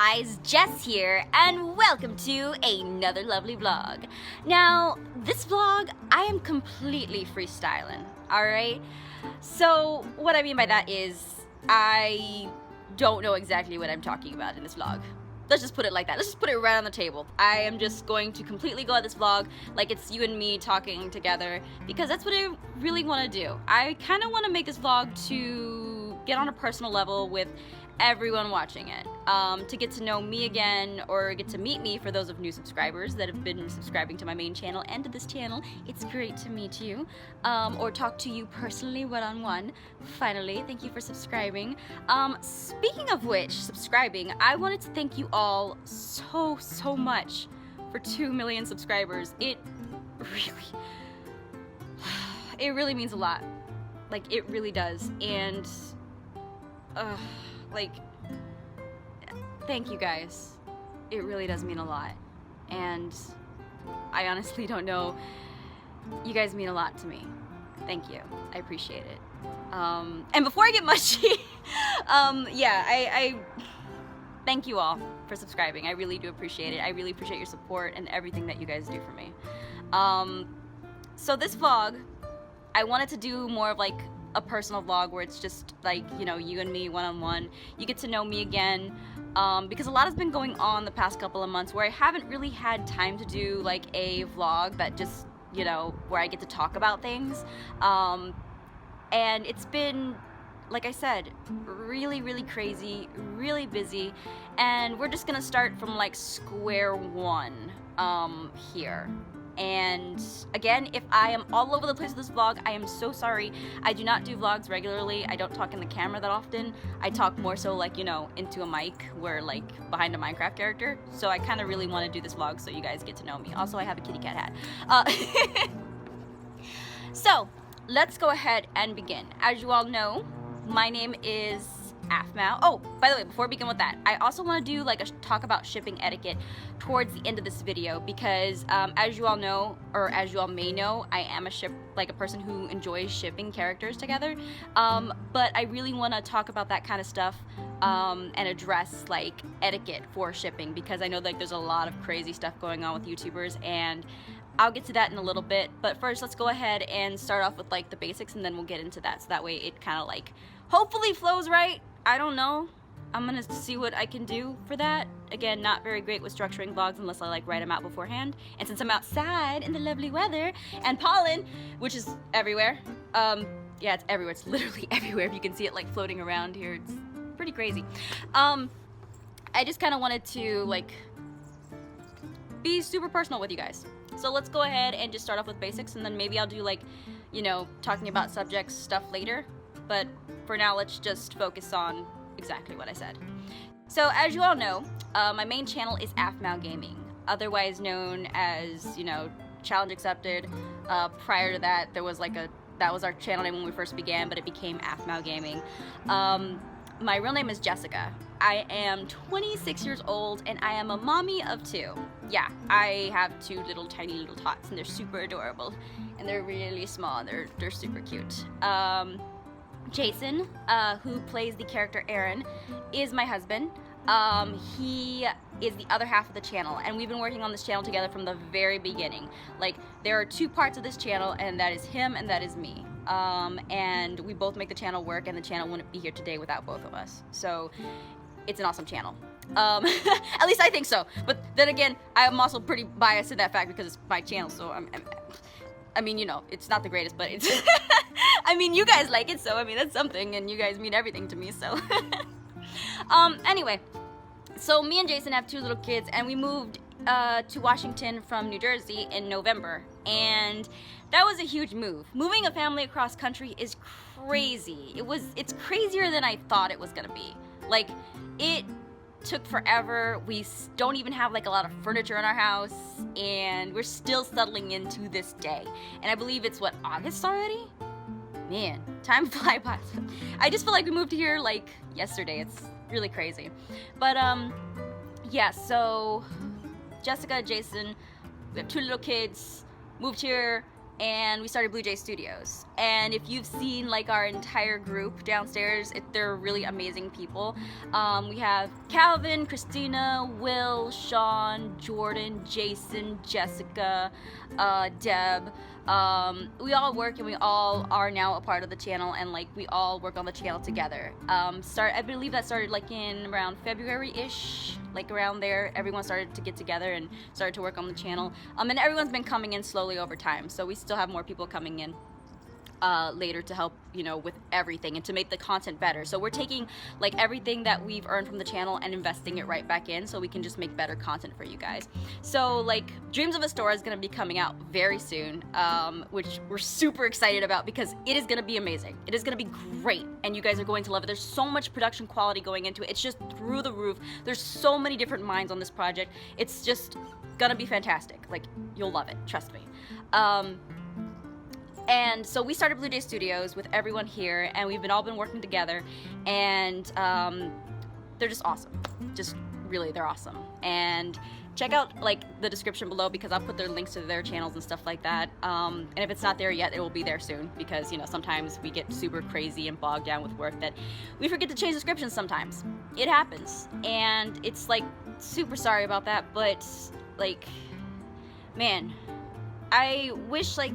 guys, Jess here, and welcome to another lovely vlog. Now, this vlog, I am completely freestyling, alright? So, what I mean by that is, I don't know exactly what I'm talking about in this vlog. Let's just put it like that. Let's just put it right on the table. I am just going to completely go at this vlog like it's you and me talking together, because that's what I really want to do. I kind of want to make this vlog to get on a personal level with everyone watching it, to get to know me again, or get to meet me for those of new subscribers that have been subscribing to my main channel and to this channel. It's great to meet you, or talk to you personally one-on-one. Finally, thank you for subscribing. Speaking of which, subscribing, I wanted to thank you all so much for 2 million subscribers. It really means a lot. Like, it really does. And like, thank you guys. It really does mean a lot. And I honestly don't know. You guys mean a lot to me. Thank you. I appreciate it. And before I get mushy, yeah, I thank you all for subscribing. I really do appreciate it. I really appreciate your support and everything that you guys do for me. So this vlog, I wanted to do more of like a personal vlog where it's just like, you know, you and me one-on-one. You get to know me again, because a lot has been going on the past couple of months where I haven't really had time to do like a vlog that just, you know, where I get to talk about things. And it's been, like I said, really crazy, really busy, and we're just gonna start from like square one here. And again, if I am all over the place with this vlog, I am so sorry. I do not do vlogs regularly. I don't talk in the camera that often. I talk more so like, you know, into a mic, where like behind a Minecraft character. So I kind of really want to do this vlog so you guys get to know me. Also, I have a kitty cat hat. So let's go ahead and begin. As you all know, my name is Afmal. Oh, by the way, before we begin with that, I also want to do like a talk about shipping etiquette towards the end of this video, because as you all know, or as you all may know, I am a person who enjoys shipping characters together. But I really want to talk about that kind of stuff and address like etiquette for shipping, because I know like there's a lot of crazy stuff going on with YouTubers, and I'll get to that in a little bit. But first, let's go ahead and start off with like the basics, and then we'll get into that, so that way it kind of like hopefully flows right. I don't know. I'm gonna see what I can do for that. Again, not very great with structuring vlogs unless I like write them out beforehand. And since I'm outside in the lovely weather and pollen, which is everywhere, yeah, it's everywhere. It's literally everywhere. If you can see it like floating around here, it's pretty crazy. I just kind of wanted to like be super personal with you guys. So let's go ahead and just start off with basics, and then maybe I'll do like, you know, talking about subjects stuff later. But for now, let's just focus on exactly what I said. So as you all know, my main channel is Afmal Gaming, otherwise known as, you know, Challenge Accepted. Prior to that, there was like that was our channel name when we first began, but it became Afmal Gaming. My real name is Jessica. I am 26 years old, and I am a mommy of 2. Yeah, I have 2 tiny little tots, and they're super adorable, and they're really small. They're super cute. Jason, who plays the character Aaron, is my husband. He is the other half of the channel, and we've been working on this channel together from the very beginning. Like, there are 2 parts of this channel, and that is him and that is me. And we both make the channel work, and the channel wouldn't be here today without both of us. So it's an awesome channel. At least I think so. But then again, I'm also pretty biased in that fact because it's my channel, so I mean, you know, it's not the greatest, but it's I mean, you guys like it, so I mean, that's something, and you guys mean everything to me, so anyway, so me and Jason have 2 little kids, and we moved to Washington from New Jersey in November, and that was a huge move. Moving a family across country is crazy. It's crazier than I thought it was gonna be. Like, it took forever. We don't even have like a lot of furniture in our house, and we're still settling in to this day. And I believe it's what, August already? Man, time flies by. I just feel like we moved here like yesterday. It's really crazy. But yeah, so Jessica, Jason, we have 2 little kids, moved here and we started Blue Jay Studios. And if you've seen like our entire group downstairs, they're really amazing people. We have Calvin, Christina, Will, Sean, Jordan, Jason, Jessica, Deb. We all work and we all are now a part of the channel, and like we all work on the channel together. I believe that started like in around February-ish, like around there. Everyone started to get together and started to work on the channel. And everyone's been coming in slowly over time, so we still have more people coming in later to help, you know, with everything and to make the content better. So we're taking like everything that we've earned from the channel and investing it right back in so we can just make better content for you guys. So like Dreams of Astoria is going to be coming out very soon, which we're super excited about because it is going to be amazing. It is going to be great and you guys are going to love it. There's so much production quality going into it. It's just through the roof. There's so many different minds on this project. It's just going to be fantastic. Like, you'll love it. Trust me. And so we started Blue Jay Studios with everyone here, and we've all been working together, and they're just awesome. Just really, they're awesome. And check out like the description below because I'll put their links to their channels and stuff like that. And if it's not there yet, it will be there soon because, you know, sometimes we get super crazy and bogged down with work that we forget to change descriptions sometimes. It happens, and it's like super sorry about that, but like, man, I wish like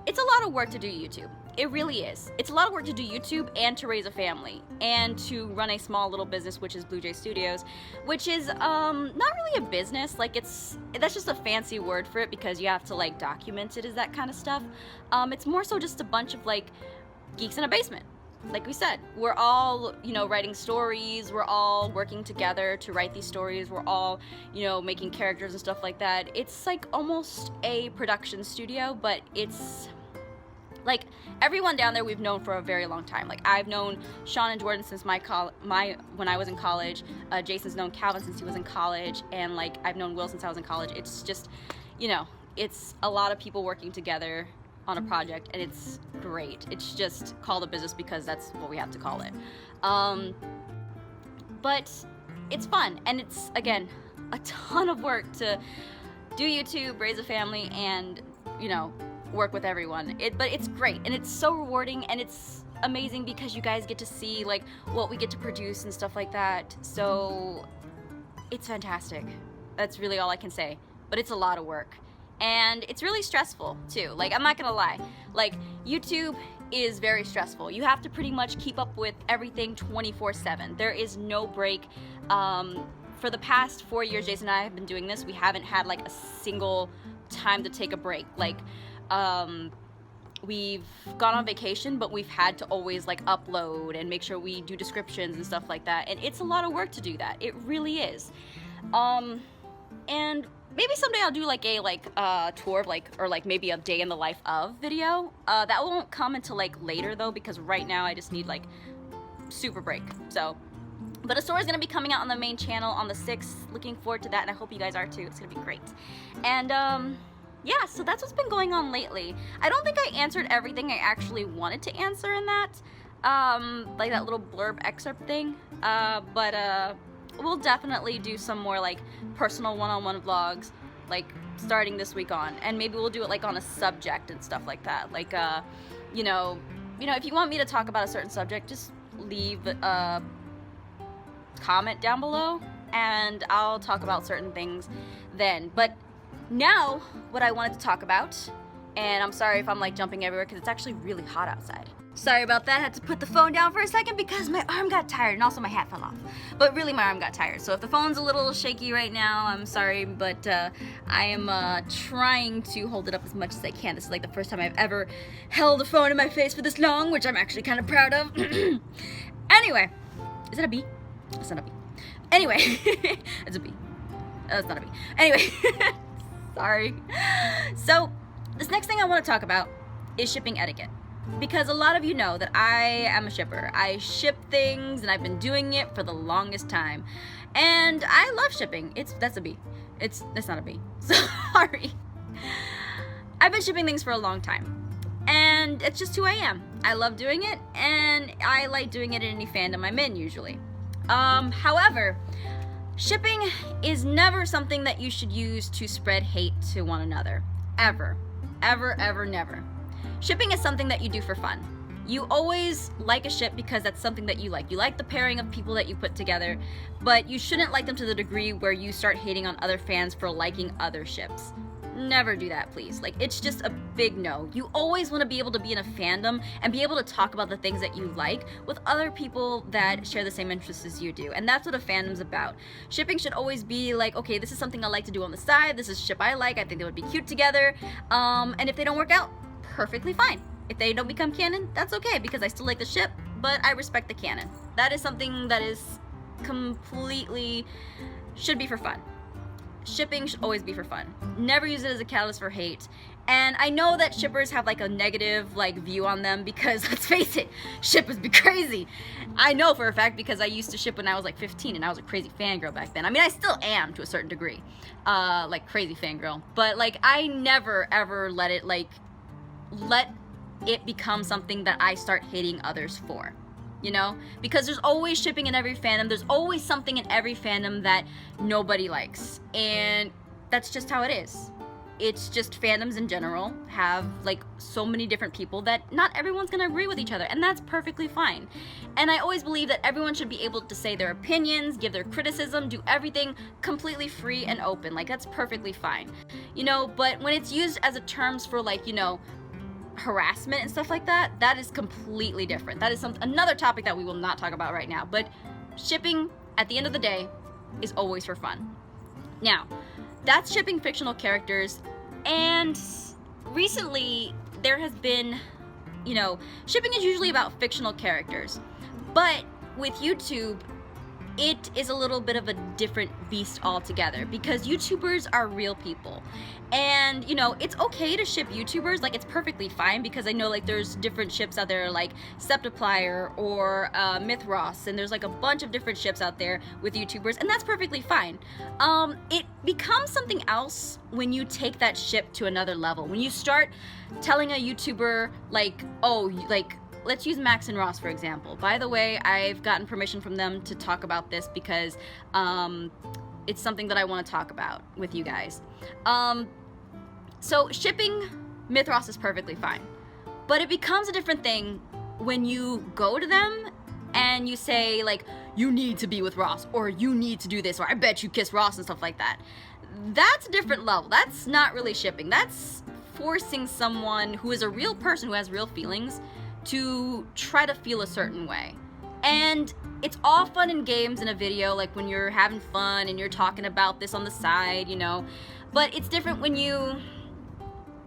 it's a lot of work to do YouTube. It really is. It's a lot of work to do YouTube and to raise a family and to run a small little business, which is Blue Jay Studios, which is not really a business. Like that's just a fancy word for it because you have to like document it as that kind of stuff. It's more so just a bunch of like geeks in a basement. Like we said, we're all, you know, writing stories. We're all working together to write these stories. We're all, you know, making characters and stuff like that. It's like almost a production studio, but it's like everyone down there we've known for a very long time. Like I've known Sean and Jordan since when I was in college. Jason's known Calvin since he was in college, and like I've known Will since I was in college. It's just, you know, it's a lot of people working together on a project, and it's great. It's just called a business because that's what we have to call it. But it's fun, and it's again a ton of work to do YouTube, raise a family, and, you know, work with everyone. But it's great, and it's so rewarding, and it's amazing because you guys get to see like what we get to produce and stuff like that. So it's fantastic. That's really all I can say. But it's a lot of work. And it's really stressful too. Like, I'm not gonna lie. Like, YouTube is very stressful. You have to pretty much keep up with everything 24/7. There is no break. For the past 4 years, Jason and I have been doing this. We haven't had like a single time to take a break. Like, we've gone on vacation, but we've had to always like upload and make sure we do descriptions and stuff like that. And it's a lot of work to do that. It really is. And maybe someday I'll do like a tour of like, or like maybe a day in the life of video. That won't come until like later though, because right now I just need like super break. So, but Astoria is gonna be coming out on the main channel on the 6th. Looking forward to that, and I hope you guys are too. It's gonna be great. And yeah, so that's what's been going on lately. I don't think I answered everything I actually wanted to answer in that, like that little blurb excerpt thing. But we'll definitely do some more like personal one-on-one vlogs, like starting this week on, and maybe we'll do it like on a subject and stuff like that. Like, you know, if you want me to talk about a certain subject, just leave a comment down below, and I'll talk about certain things then. But now, what I wanted to talk about, and I'm sorry if I'm like jumping everywhere because it's actually really hot outside. Sorry about that, I had to put the phone down for a second because my arm got tired and also my hat fell off. But really my arm got tired, so if the phone's a little shaky right now, I'm sorry, but I am trying to hold it up as much as I can. This is like the first time I've ever held a phone in my face for this long, which I'm actually kind of proud of. Anyway, is that a bee? It's not a bee. Anyway, it's a bee. Oh, it's not a bee. Anyway, sorry. So, this next thing I want to talk about is shipping etiquette. Because a lot of you know that I am a shipper. I ship things, and I've been doing it for the longest time. And I love shipping. That's a bee. That's not a bee. Sorry. I've been shipping things for a long time. And it's just who I am. I love doing it, and I like doing it in any fandom I'm in, usually. However, shipping is never something that you should use to spread hate to one another. Ever. Ever, ever, never. Shipping is something that you do for fun. You always like a ship because that's something that you like. You like the pairing of people that you put together, but you shouldn't like them to the degree where you start hating on other fans for liking other ships. Never do that, please. Like, it's just a big no. You always want to be able to be in a fandom and be able to talk about the things that you like with other people that share the same interests as you do. And that's what a fandom's about. Shipping should always be like, okay, this is something I like to do on the side. This is a ship I like. I think they would be cute together. And if they don't work out, perfectly fine. If they don't become canon, that's okay, because I still like the ship, but I respect the canon. That is something that is completely, should be for fun. Shipping should always be for fun. Never use it as a catalyst for hate. And I know that shippers have like a negative view on them because, let's face it, shippers be crazy. I know for a fact because I used to ship when I was like 15 and I was a crazy fangirl back then. I mean, I still am to a certain degree, like crazy fangirl. But like, I never ever let it become something that I start hating others for, you know? Because there's always shipping in every fandom. There's always something in every fandom that nobody likes. And that's just how it is. It's just fandoms in general have like so many different people that not everyone's gonna agree with each other, and that's perfectly fine. And I always believe that everyone should be able to say their opinions, give their criticism, do everything completely free and open. Like, that's perfectly fine, you know? But when it's used as a terms for harassment and stuff like that, that is completely different. That is another topic that we will not talk about right now. But shipping, at the end of the day, is always for fun. Now, that's shipping fictional characters, and recently there has been, shipping is usually about fictional characters, but with YouTube, it is a little bit of a different beast altogether, because YouTubers are real people. And, it's okay to ship YouTubers, like, it's perfectly fine, because I know, like, there's different ships out there, like Septiplier or Mythros, and there's, like, a bunch of different ships out there with YouTubers, and that's perfectly fine. It becomes something else when you take that ship to another level. When you start telling a YouTuber, like, oh, like, let's use Max and Ross, for example. By the way, I've gotten permission from them to talk about this because it's something that I want to talk about with you guys. So shipping Mythros is perfectly fine. But it becomes a different thing when you go to them and you say, like, you need to be with Ross, or you need to do this, or I bet you kiss Ross and stuff like that. That's a different level. That's not really shipping. That's forcing someone who is a real person, who has real feelings, to try to feel a certain way. And it's all fun and games in a video, like when you're having fun and you're talking about this on the side, but it's different when you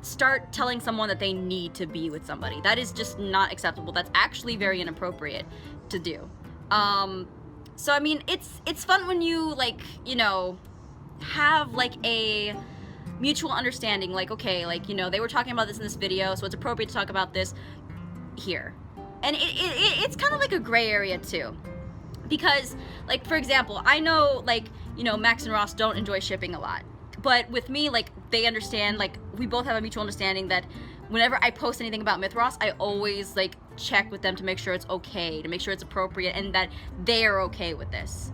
start telling someone that they need to be with somebody. That is just not acceptable. That's actually very inappropriate to do. So I mean, it's fun when you have like a mutual understanding, like, okay, like, they were talking about this in this video, so it's appropriate to talk about this here. And it's kind of like a gray area too, because, like, for example, I know, like, Max and Ross don't enjoy shipping a lot, but with me, like, they understand, like, we both have a mutual understanding that whenever I post anything about Mythros, I always, like, check with them to make sure it's okay, to make sure it's appropriate, and that they're okay with this,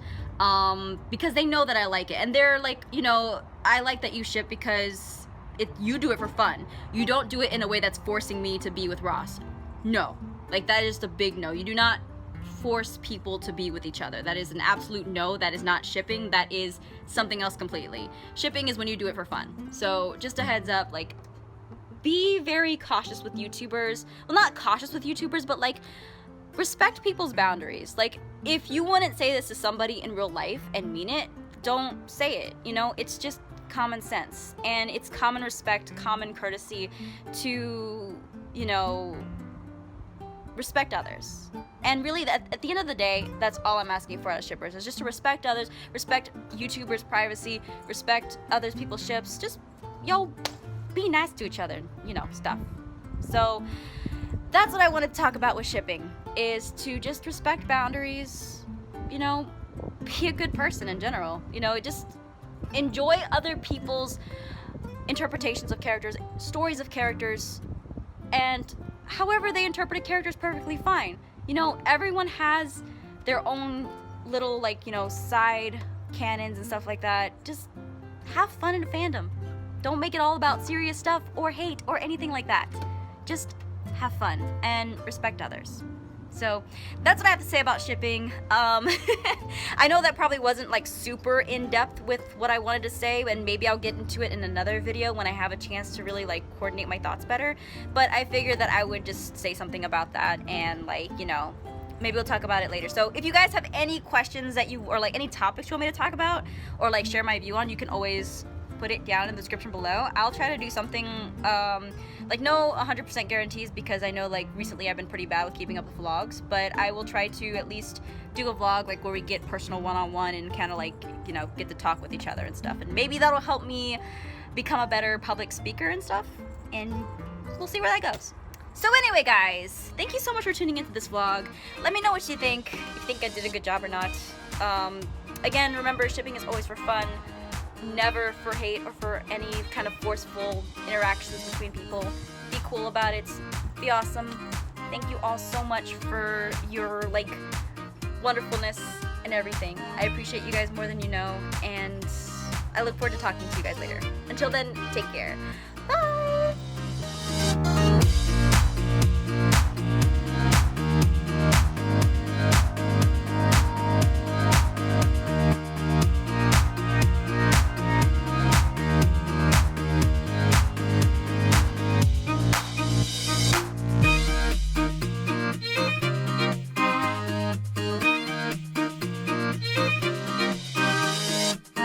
because they know that I like it, and they're like, I like that you ship because you do it for fun. You don't do it in a way that's forcing me to be with Ross. No. Like, that is the big no. You do not force people to be with each other. That is an absolute no. That is not shipping. That is something else completely. Shipping is when you do it for fun. So just a heads up, like, be very cautious with YouTubers. Well, not cautious with YouTubers, but, like, respect people's boundaries. Like, if you wouldn't say this to somebody in real life and mean it, don't say it. It's just common sense. And it's common respect, common courtesy to, respect others. And really, at the end of the day, that's all I'm asking for out of shippers, is just to respect others, respect YouTubers' privacy, respect other people's ships, just, be nice to each other, stuff. So that's what I want to talk about with shipping, is to just respect boundaries, be a good person in general, just enjoy other people's interpretations of characters, stories of characters, and however they interpret a character is perfectly fine. Everyone has their own little, side canons and stuff like that. Just have fun in a fandom. Don't make it all about serious stuff or hate or anything like that. Just have fun and respect others. So that's what I have to say about shipping. I know that probably wasn't like super in-depth with what I wanted to say, and maybe I'll get into it in another video when I have a chance to really like coordinate my thoughts better, but I figured that I would just say something about that, and like, you know, maybe we'll talk about it later. So if you guys have any questions that you, or like any topics you want me to talk about or like share my view on, you can always put it down in the description below. I'll try to do something, like no 100% guarantees, because I know like recently I've been pretty bad with keeping up with vlogs, but I will try to at least do a vlog like where we get personal one-on-one and kind of like, you know, get to talk with each other and stuff, and maybe that'll help me become a better public speaker and stuff, and we'll see where that goes. So anyway guys, thank you so much for tuning into this vlog. Let me know what you think, if you think I did a good job or not. Again, remember, shipping is always for fun, never for hate or for any kind of forceful interactions between people. Be cool about it, be awesome. Thank you all so much for your like wonderfulness and everything. I appreciate you guys more than you know, and I look forward to talking to you guys later. Until then, take care. Bye!